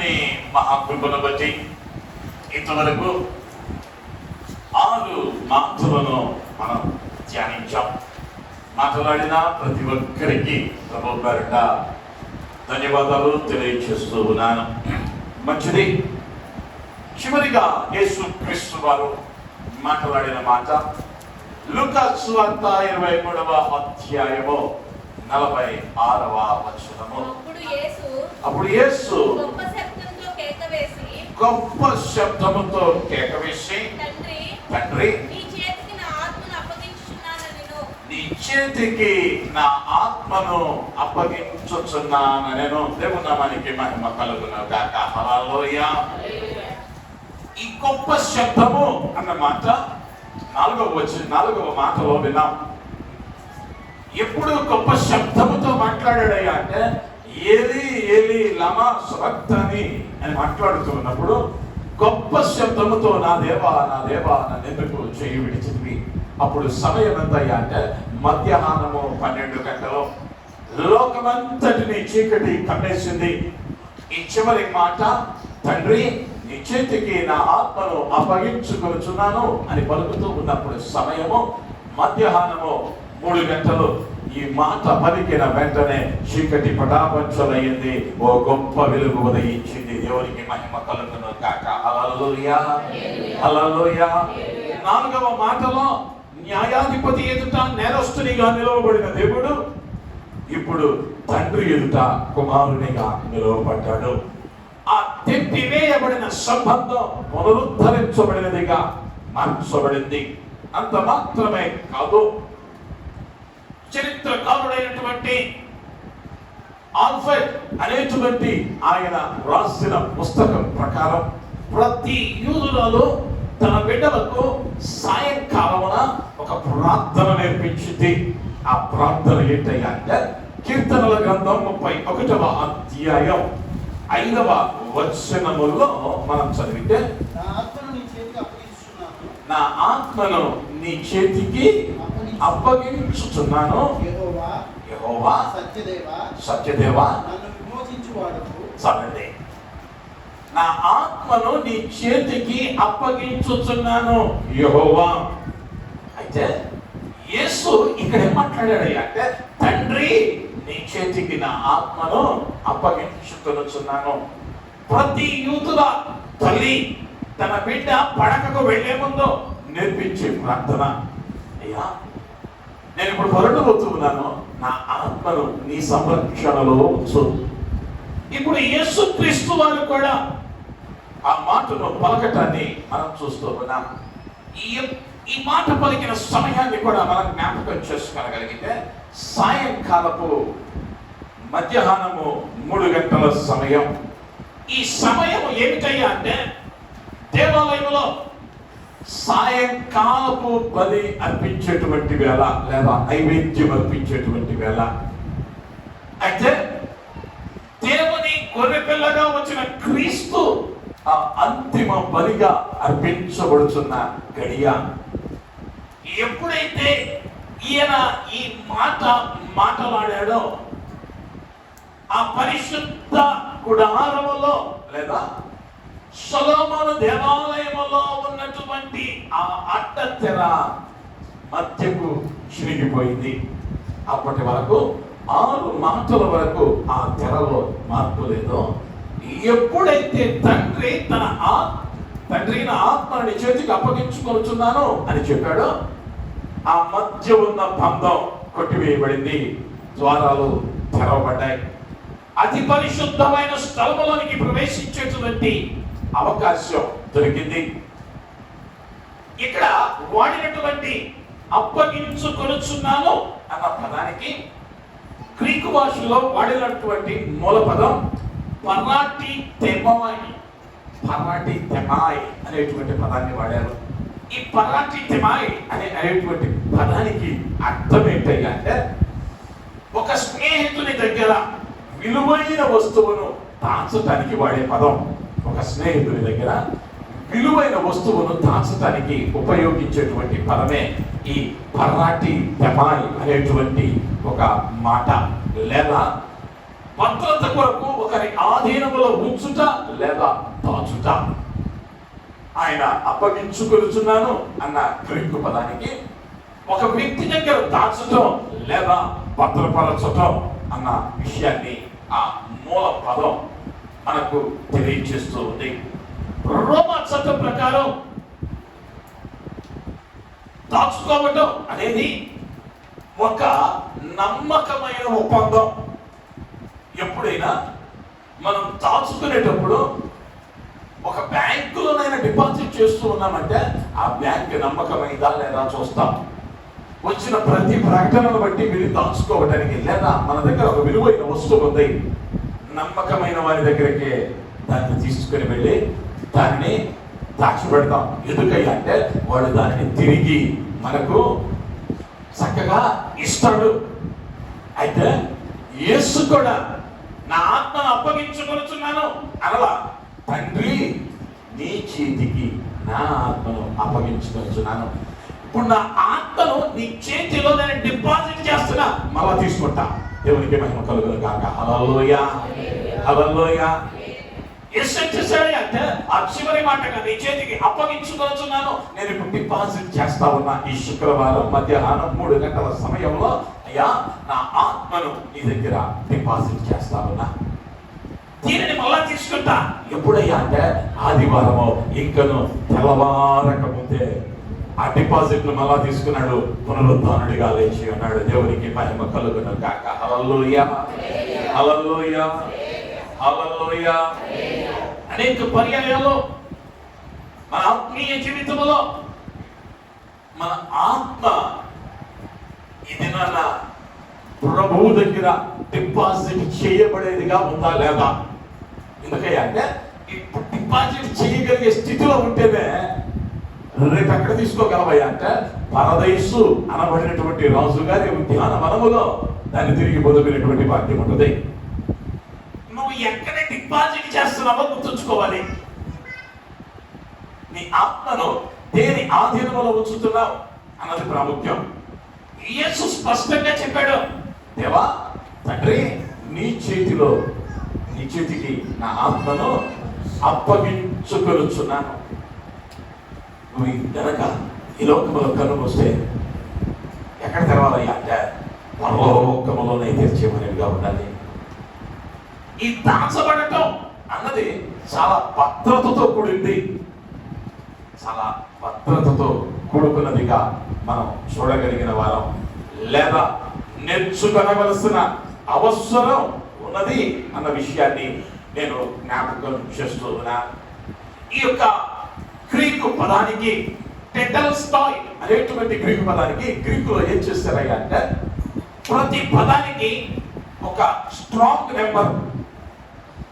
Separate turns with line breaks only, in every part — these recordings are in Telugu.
దేవుని మహాకృపను బట్టి ఇంతవరకు 6 మాటలను మనం ధ్యానించాం. మాట్లాడిన ప్రతి ఒక్కరికి ప్రభు పేరిట ధన్యవాదాలు తెలియజేస్తూ ఉన్నాను. మంచిది. చివరిగా యేసుక్రీస్తు వారు మాట్లాడిన మాట లూకా సువార్త 23వ అధ్యాయము 46వ వచనము. అప్పుడు యేసు గొప్ప శబ్దముతో కేక వేసి, తండ్రి, నీ చేతికి నా ఆత్మను అప్పగించుచున్నాను నేను. దేవుని నామానికి మహిమ కలుగును గాక. హల్లెలూయా. ఈ గొప్ప శబ్దము అన్న మాట 4వ మాటలో విన్నాం. ఎప్పుడు గొప్ప శబ్దముతో మాట్లాడాడయ్యా అంటే ఏలి ఏలి లమా సబక్తాని అని మాట్లాడుతూ ఉన్నప్పుడు గొప్ప శబ్దముతో నా దేవా నా దేవా నన్నెందుకు చేయి విడిచితివి. అప్పుడు సమయం ఎంత అయ్యా అంటే మధ్యాహ్నము 12 గంటలు. లోకమంతటిని చీకటి కమ్మేసింది. ఈ చివరి మాట, తండ్రి, నీ చేతికి నా ఆత్మను అప్పగించుకొనుచున్నాను అని పలుకుతూ ఉన్నప్పుడు సమయము మధ్యాహ్నము 3 గంటలు. ఈ మాట పలికిన వెంటనే చీకటి పటాపంచలయ్యింది. ఓ గొప్ప వెలుగు ఉదయించింది. దేవునికి మహిమ కలుగును గాక. హల్లెలూయా, హల్లెలూయా. 4వ మాటలో న్యాయాధిపతి ఎదుట నేరస్తునిగా నిలవబడిన దేవుడు ఇప్పుడు తండ్రి ఎదుట కుమారునిగా నిలవబడ్డాడు. ఆ తెప్పివేయబడిన సంబంధం పునరుద్ధరించబడినదిగా మార్చబడింది. అంత మాత్రమే కాదు, చరిత్రకారుడైనటువంటి ఆల్ఫ్రెడ్ అనేటువంటి ఆయన రాసిన పుస్తకం ప్రకారం ప్రతి యూదులలో తన బిడ్డలకు సాయంకాలమున ఒక ప్రార్థన నేర్పించింది. ఆ ప్రార్థన ఏంటయ్యా అంటే కీర్తనల గ్రంథం 31వ అధ్యాయం 5వ వచనములో మనం చదివితే, నా ఆత్మను నీ చేతికి అప్పగించుచున్నాను యెహోవా సత్యదేవా. చదవండి. నా ఆత్మను నీ చేతికి అప్పగించుచున్నాను యెహోవా. అయితే యేసు ఇక్కడ ఏం మాట్లాడాడు అంటే, తండ్రి, నీ చేతికి నా ఆత్మను అప్పగించుకొనుచున్నాను. ప్రతి యూదుల తల్లి తన బిడ్డ పడకకు వెళ్లే ముందు నేర్పించే ప్రార్థన, అయ్యా నేను ఇప్పుడు పొరటబోతూ ఉన్నాను, నా ఆత్మను నీ సంరక్షణలో ఉంచు. ఇప్పుడు యేసుక్రీస్తు వారు కూడా ఆ మాటను పలకటాన్ని మనం చూస్తూ ఉన్నాం. ఈ మాట పలికిన సమయాన్ని కూడా మనం జ్ఞాపకం చేసుకోగలిగితే సాయంకాలపు మధ్యాహ్నము 3 గంటల సమయం. ఈ సమయం ఏమిటయ్యా అంటే దేవాలయంలో సాయంకాలపు బలి అర్పించేటువంటి వేళ లేదా నైవేద్యం అర్పించేటువంటి వేళ. అయితే దేవుని గొర్రెపిల్లగా వచ్చిన క్రీస్తు ఆ అంతిమ బలిగా అర్పించబడుతున్న గడియ. ఎప్పుడైతే ఈయన ఈ మాట మాట్లాడాడో ఆ పరిశుద్ధ గుడారములో లేదా సొలొమోను దేవాలయములో ఉన్నటువంటి ఆ అడ్డతెర మధ్యకు చిరిగిపోయింది. అప్పటి వరకు 6 మాటల వరకు ఆ తెరలో మార్పు లేదు. ఎప్పుడైతే తండ్రి నా ఆత్మని చేతికి అప్పగించుకొనుచున్నాను అని చెప్పాడో ఆ మధ్య ఉన్న బంధం కొట్టివేయబడింది. ద్వారాలు తెరవబడ్డాయి. అతి పరిశుద్ధమైన స్థలములోనికి ప్రవేశించేటువంటి అవకాశం దొరికింది. ఇక్కడ వాడినటువంటి అప్పగించుకొనుచున్నాను అన్న పదానికి గ్రీకు భాషలో వాడినటువంటి మూల పదం పరాటి తెమాయ్ అనేటువంటి పదాన్ని వాడారు. ఈ పరాటి తెమాయ్ అనేటువంటి పదానికి అర్థం ఏంటయ్యా అంటే ఒక స్నేహితుని దగ్గర విలువైన వస్తువును దాచటానికి వాడే పదం. ఒక స్నేహితుని దగ్గర విలువైన వస్తువును దాచటానికి ఉపయోగించేటువంటి పదమే ఈ పరాటి తెమాయ్ అనేటువంటి ఒక మాట. లేదా భద్రత కొరకు ఒకరి ఆధీనములో ఉంచుట లేదా దాచుట. ఆయన అప్పగించుకొనుచున్నాను అన్న గ్రీకు పదానికి ఒక వ్యక్తి దగ్గర దాచటం లేదా భద్రపరచటం అన్న విషయాన్ని ఆ మూల పదం మనకు తెలియజేస్తూ ఉంది. రోమా చట్టం ప్రకారం దాచుకోవటం అనేది ఒక నమ్మకమైన ఒప్పందం. ఎప్పుడైనా మనం దాచుకునేటప్పుడు ఒక బ్యాంకులోనైనా డిపాజిట్ చేస్తూ ఉన్నామంటే ఆ బ్యాంక్ నమ్మకమైందా లేదా చూస్తాం. వచ్చిన ప్రతి ప్రకటనను బట్టి మీరు దాచుకోవడానికి, లేదా మన దగ్గర ఒక విలువైన వస్తువు ఉంది, నమ్మకమైన వారి దగ్గరికి దాన్ని తీసుకుని వెళ్ళి దాన్ని దాచిపెడతాం. ఎందుకయ్యా అంటే వాడు దానిని తిరిగి మనకు చక్కగా ఇస్తాడు. అయితే యేసు కూడా నా ఆత్మను అప్పగించుకొనుచున్నాను అనలా. తండ్రి నీ చేతికి నా ఆత్మను అప్పగించుకొనుచున్నాను. ఇప్పుడు నా ఆత్మను నీ చేతిలో నేను డిపాజిట్ చేస్తున్నా, మళ్ళా తీసుకుంటా. దేవునికి మహిమ కలుగును గాక. హల్లెలూయా, హల్లెలూయా. యేసు చేశాడు అంటే ఆ చివరి మాటగా నీ చేతికి అప్పగించుకొనుచున్నాను, నేను ఇప్పుడు డిపాజిట్ చేస్తా ఉన్నా. ఈ శుక్రవారం మధ్యాహ్నం 3 గంటల సమయంలో అయ్యా నా ఆత్మను నీ దగ్గర డిపాజిట్ చేస్తా ఉన్నా, దీనిని మళ్ళా తీసుకుంటా. ఎప్పుడయ్యా అంటే ఆదివారము ఇంకను తెల్లవారక ముందే ఆ డిపాజిట్ ను మళ్ళా తీసుకున్నాడు. పునరుద్ధానుడిగా లేచి ఉన్నాడు. దేవునికి మహిమ కలుగును గాక. హల్లెలూయా, హల్లెలూయా, హల్లెలూయా. అనేక పర్యాయాలు మన ఆత్మీయ జీవితంలో మన ఆత్మ ఇది నాన్న ప్రభువు దగ్గర డిపాజిట్ చేయబడేదిగా ఉందా లేదా? ఎందుకయ్యా అంటే ఇప్పుడు డిపాజిట్ చేయగలిగే స్థితిలో ఉంటేనే రేపు ఎక్కడ తీసుకోగలవయ్యా అంటే పరదేశు అనబడినటువంటి రాజు గారి ఉద్యాన వనములో దాన్ని తిరిగి పొందుకునేటువంటి భాగ్యం ఉంటుంది. నువ్వు ఎక్కడ డిపాజిట్ చేస్తున్నావో గుర్తుంచుకోవాలి. నీ ఆత్మను దేని ఆధీనంలో ఉంచుతున్నావు అన్నది ప్రాముఖ్యం. యేసు స్పష్టంగా చెప్పాడు, దేవా తండ్రి నీ చేతికి నా ఆత్మను అప్పగించుకొనుచున్నాను. నువ్వు గనక ఈ లోకములో కన్ను మూస్తే ఎక్కడ తెరవాలయ్యా అంటే పరలోకములోనే తెరిచేమనేవిగా ఉండాలి. ఈ దాచబడటం అన్నది చాలా భద్రతతో కూడింది, చాలా భద్రతతో కూడుకున్నదిగా మనం చూడగలిగిన వారం, లేదా నేర్చుకొనవలసిన అవసరం ఉన్నది అన్న విషయాన్ని నేను జ్ఞాపకం చేస్తూ ఉన్నా. ఈ యొక్క గ్రీకు పదానికి టెటెల్స్టాయ్ అనేటువంటి గ్రీకు పదానికి గ్రీకులో ఏం చేస్తారయ్యా అంటే ప్రతి పదానికి ఒక స్ట్రాంగ్ నెంబర్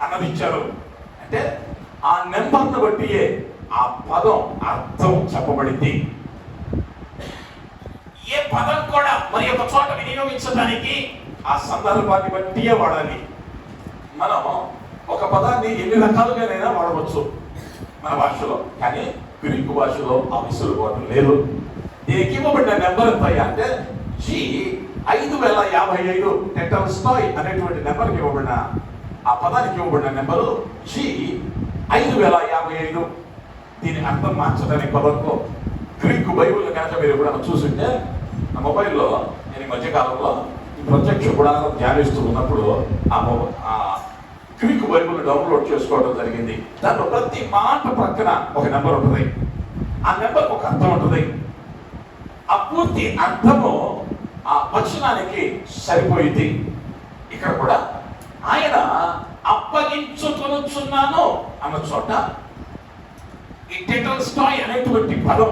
అన్నది ఇచ్చారు. అంటే ఆ నెంబర్ను బట్టి ఆ పదం అర్థం చెప్పబడింది. ఏ పదం కూడా మరి ఒక చోట వినియోగించడానికి ఆ సందర్భాన్ని బట్టియే వాడాలి. మనం ఒక పదాన్ని ఎన్ని రకాలుగానైనా వాడవచ్చు మన భాషలో, కానీ గ్రీకు భాషలో ఆ విసులుబాటు లేదు. దీనికి ఇవ్వబడిన నెంబర్ ఎంత అంటే G5055 టెటెల్స్టాయ్ అనేటువంటి నెంబర్కి ఇవ్వబడిన ఆ పదానికి ఇవ్వబడిన నెంబరు G5055. దీని అర్థం మార్చడానికి పదంలో గ్రీకు బైబిల్ కనుక మీరు కూడా చూస్తుంటే నా మొబైల్లో నేను ఈ మధ్యకాలంలో ఈ ప్రత్యక్ష గుడాలను ధ్యానిస్తూ ఉన్నప్పుడు ఆ గ్రీకు బైబిల్ డౌన్లోడ్ చేసుకోవడం జరిగింది. దాంట్లో ప్రతి మాట పక్కన ఒక నెంబర్ ఉంటుంది. ఆ నెంబర్ ఒక అర్థం ఉంటుంది. ఆ పూర్తి అర్థము ఆ వచనానికి సరిపోయింది. ఇక్కడ కూడా ఆయన అప్పగించుకొనుచున్నాను అన్న చోట ఈ టెటెల్స్టాయ్ అనేటువంటి పదం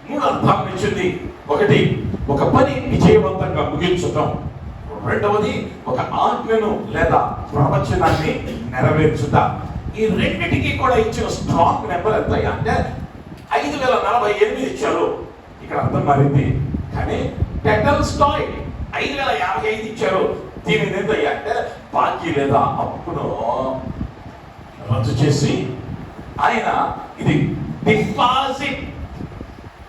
3 అర్థాలు ఇచ్చింది. ఒకటి, ఒక పని విజయవంతంగా ముగించటం. రెండవది, ఒక ఆజ్ఞను లేదా ప్రవచనాన్ని నెరవేర్చుట. ఈ రెండింటికి కూడా ఇచ్చిన స్ట్రాంగ్ నెంబర్ ఎంత అంటే 5048 ఇచ్చారు. ఇక్కడ అర్థం మారింది. కానీ టెటెల్స్టాయ్ 5055 ఇచ్చారు. దీనిని ఏంటయ్యా అంటే బాకీ లేదా అప్పును రద్దు చేసి ఆయన ఇది డిపాజిట్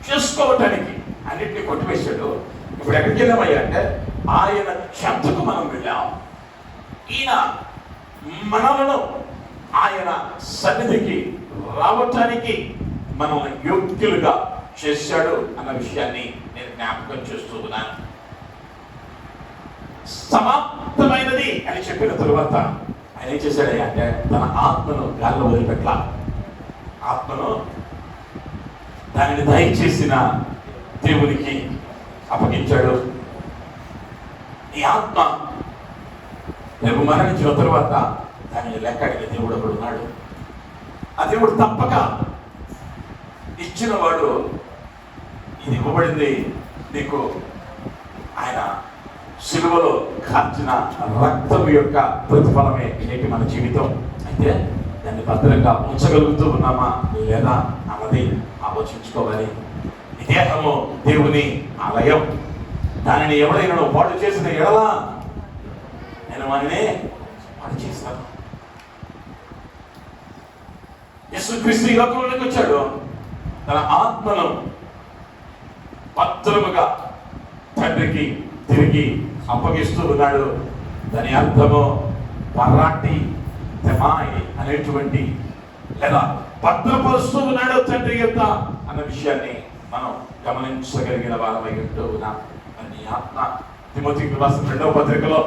చేసుకోవటానికి అన్నింటినీ కొట్టివేశాడు. ఇప్పుడు ఎక్కడికి వెళ్ళామయ్యా అంటే ఆయన చెంతకు మనం వెళ్ళాం. ఈయన మనలను ఆయన సన్నిధికి రావటానికి మనల్ని యోగ్యులుగా చేశాడు అన్న విషయాన్ని నేను జ్ఞాపకం చేస్తూ ఉన్నాను. సమాప్తమైనది అని చెప్పిన తరువాత ఆయన ఏం చేశాడు అంటే తన ఆత్మను గాల్లో వదిలిపెట్ల, ఆత్మను దానిని దయచేసిన దేవునికి అప్పగించాడు. ఈ ఆత్మ రేపు మరణించిన తరువాత దానిని లెక్కడికి దేవుడు ఒకడు ఉన్నాడు. ఆ దేవుడు తప్పక ఇచ్చిన వాడు, ఇది ఇవ్వబడింది నీకు ఆయన సిలువలో కార్చిన రక్తం యొక్క ప్రతిఫలమే నేటి మన జీవితం. అయితే దాన్ని భద్రంగా ఉంచగలుగుతూ ఉన్నామా లేదా అన్నది ఆలోచించుకోవాలి. ఈ దేహము దేవుని ఆలయం. దానిని ఎవడైనా పాడు చేసిన ఎడలా నేను వారినే పాడు చేస్తాను. యేసుక్రీస్తు ఈ లోకంలోకి వచ్చాడు. తన ఆత్మను భద్రముగా తండ్రికి తిరిగి అప్పగిస్తూ ఉన్నాడు. దాని అర్థము పరాటి తెమాయి అనేటువంటి లేదా భద్రపరుస్తూ ఉన్నాడు తండ్రి యొక్క అన్న విషయాన్ని మనం గమనించగలిగిన వారమై ఉంటూ ఉన్నాం. నీ ఆత్మ తిమోతికి రాసిన 2వ పత్రికలో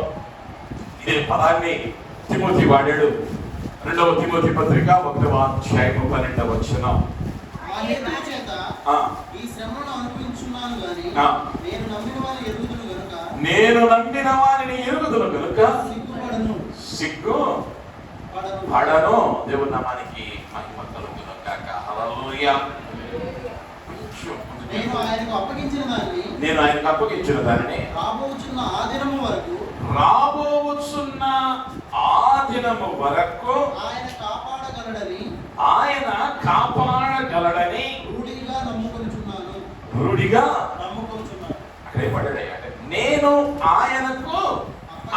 ఇదే పదాన్ని తిమోతి వాడాడు. 2వ తిమోతి పత్రిక 1వ అధ్యాయం 12వ వచనం. నేను నమ్మిన వారిని ఎరుగుదును గనుక సిగ్గు పడను. దేవుని నామానికి మహిమ కలుగును గాక. హల్లెలూయా. నేను ఆయనకు అప్పగించిన దానిని రాబోచున్న ఆ దినము వరకు ఆయన కాపాడగలడని రూఢిగా అక్కడే పడ్డాడు. అంటే నేను ఆయనకు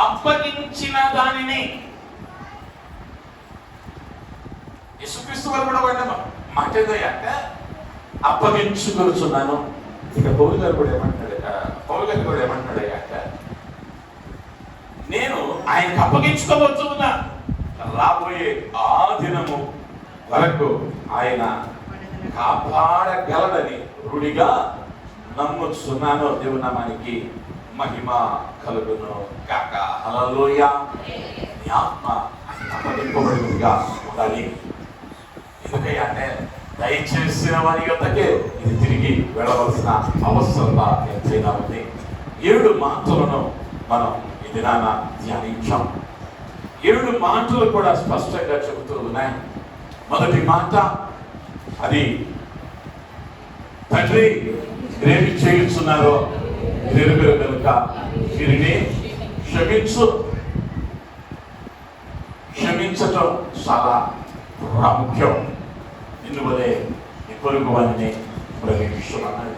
అప్పగించిన దానిని యేసుక్రీస్తు వారు కూడా వాడిన మాట అంటే అప్పగించుకొనుచున్నాను. ఇక పౌలు గారు కూడా ఏమంటాడు అంటే నేను ఆయనకు అప్పగించుకోవచ్చు ఉన్నా రాబోయే ఆ దినము వరకు ఆయన కాపాడగలడని రూఢిగా నమ్ముచున్నాను. దేవుని నామానికి మహిమ కలుగును గాక. హల్లెలూయా. నీ ఆత్మ అప్పగింపబడినదిగా ఉండాలి. ఎందుకయ్యా అంటే దయచేసిన వారి యొద్దకే ఇది తిరిగి వెళ్ళవలసిన అవసరత ఎంతైనా ఉంది. 7 మాటలను మనం ఈ దినాన ధ్యానించాం. 7 మాటలు కూడా స్పష్టంగా చెబుతూ ఉన్నాయి. మొదటి మాట, అది తండ్రి ఏమి చేయుచున్నారో ఎరుగురు కనుక వీరిని క్షమించు. క్షమించటం చాలా ప్రాముఖ్యం. ఇందువలే నీ పొరుగు వారిని ప్రేమించున్నాడు.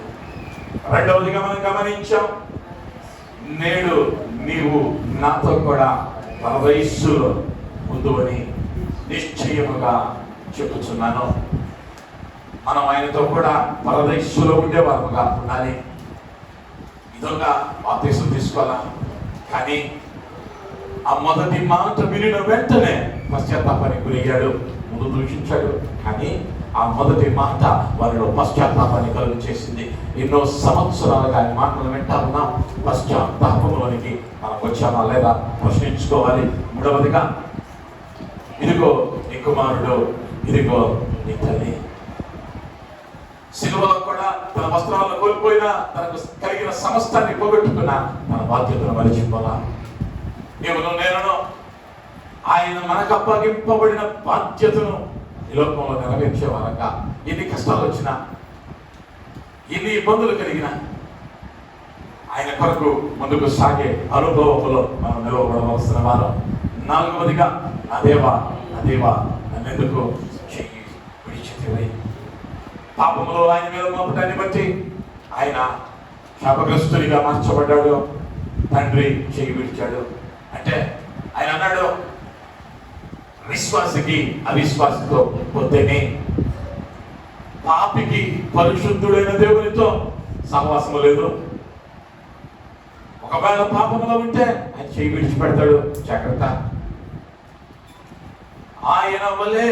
రెండవదిగా మనం గమనించాం, నేడు నీవు నాతో కూడా పరవయస్సులో ఉందని నిశ్చయముగా చెప్పుచున్నాను. మనం ఆయనతో కూడా పరదైస్సులో ఉండేవారుగా ఉండాలి. ఇదొక బాప్తిసం తీసుకోవాలా. కానీ ఆ మొదటి మాట వినిన వెంటనే పశ్చాత్తాపానికి గురయ్యాడు. ముందు దూషించాడు, కానీ ఆ మొదటి మాట వారిలో పశ్చాత్తాపాన్ని కలుగు చేసింది. ఎన్నో సంవత్సరాలుగా ఆయన మాటలు వింటా ఉన్నాం. పశ్చాత్తాపంలోనికి మనం వచ్చామా లేదా ప్రశ్నించుకోవాలి. మూడవదిగా, ఇదిగో నీ కుమారుడు, ఇదిగో నీ తల్లి. సిలువలో కూడా తన వస్త్రాలను కోల్పోయినా, తనకు కలిగిన సమస్తాన్ని పోగొట్టుకున్నా మన బాధ్యతను మరిచిపోలా. నీవును నేనును ఆయన మనకు అప్పగింపబడిన బాధ్యతను ఈ లోకంలో నెరవేర్చే వారంగా ఎన్ని కష్టాలు వచ్చినా, ఎన్ని ఇబ్బందులు కలిగినా ఆయన కొరకు ముందుకు సాగే అనుభవంలో మనం నిలవబడవలసిన వారు. నాలుగవదిగా, అదేవా నన్నెందుకు చెయ్యి విడిచితివి. పాపములో ఆయన మీద మోపటాన్ని బట్టి ఆయన శాపగ్రస్తునిగా మార్చబడ్డాడు. తండ్రి చెయ్యి విడిచాడు. అంటే ఆయన అన్నాడు, విశ్వాసికి అవిశ్వాసితో పొద్దునే, పాపికి పరిశుద్ధుడైన దేవునితో సహవాసము లేదు. ఒకవేళ పాపంలో ఉంటే ఆయన చెయ్యి విడిచిపెడతాడు. జాగ్రత్త. ఆయన వల్లే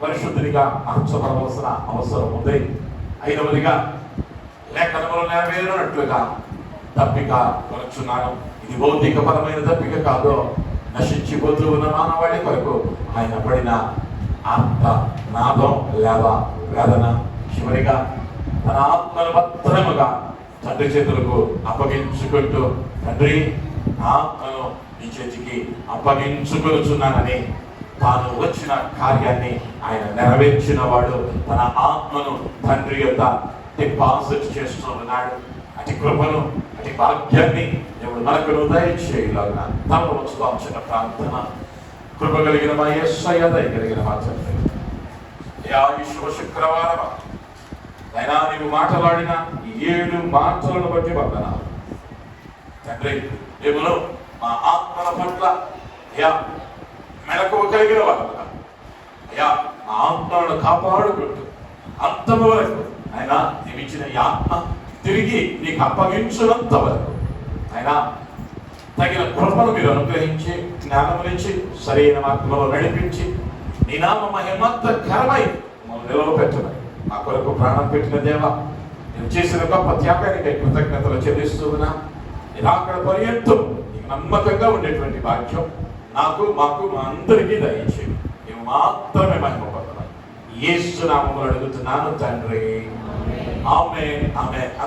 పరిశుద్ధునిగా మార్చబడవలసిన అవసరం ఉంది. 5వదిగా లేఖనములు నెరవేరినట్లుగా తప్పిక కొనుచున్నాను. ఇది భౌతికపరమైన తప్పిక కాదు, నశించిపోతూ ఉన్న మానవాళి కొరకు ఆయన పడిన ఆత్మ నాదం లేదా వేదన. చివరిగా తన ఆత్మను భద్రముగా తండ్రి చేతులకు అప్పగించుకుంటూ, తండ్రి నా ఆత్మను నీ చేతికి అప్పగించుకొనుచున్నానని తాను వచ్చిన కార్యాన్ని ఆయన నెరవేర్చిన వాడు. తన ఆత్మను తండ్రి యొక్క డిపాజిట్ చేస్తూ ఉన్నాడు. అటు కృపను, అటు భాగ్యాన్ని దేవుడు మనకు దయచేయలాగా తమను వచ్చుతాం. చిన్న ప్రార్థన. కృప కలిగిన మా యేసయ్య, దయగలిగిన మా తండ్రి, ఈ శుభ శుక్రవారం అయినా నీవు మాట్లాడిన ఈ 7 మాటలను బట్టి వందనాలు తండ్రి. దేవుడు మా ఆత్మల పట్ల మెలకువ కలిగిన వారుగా అయ్యా మా ఆత్మలను కాపాడుకుంటూ అంతము వరకు ఆయన నీవిచ్చిన ఈ ఆత్మ తిరిగి నీకు అప్పగించినంత వరకు ఆయన తగిన కృపను మీరు అనుగ్రహించి, జ్ఞానమునిచ్చి, సరైన మార్గంలో నడిపించి, నీ నామ మహిమంతకరమై మమ్మల్ని నిలవపెట్టమని మా కొరకు ప్రాణం పెట్టిన దేవ, నేను చేసిన గొప్ప త్యాగానికి కృతజ్ఞతలు చెల్లిస్తూ ఉన్నా. నిరాకడ పర్యంతం నీకు నమ్మకంగా ఉండేటువంటి భాగ్యం నాకు, మాకు, మా అందరికీ దయచేయండి. మేము మాత్రమే మహిమ పొందాలి. యేసు నామములో అడుగుతున్నాను తండ్రి. ఆమేన్, ఆమేన్.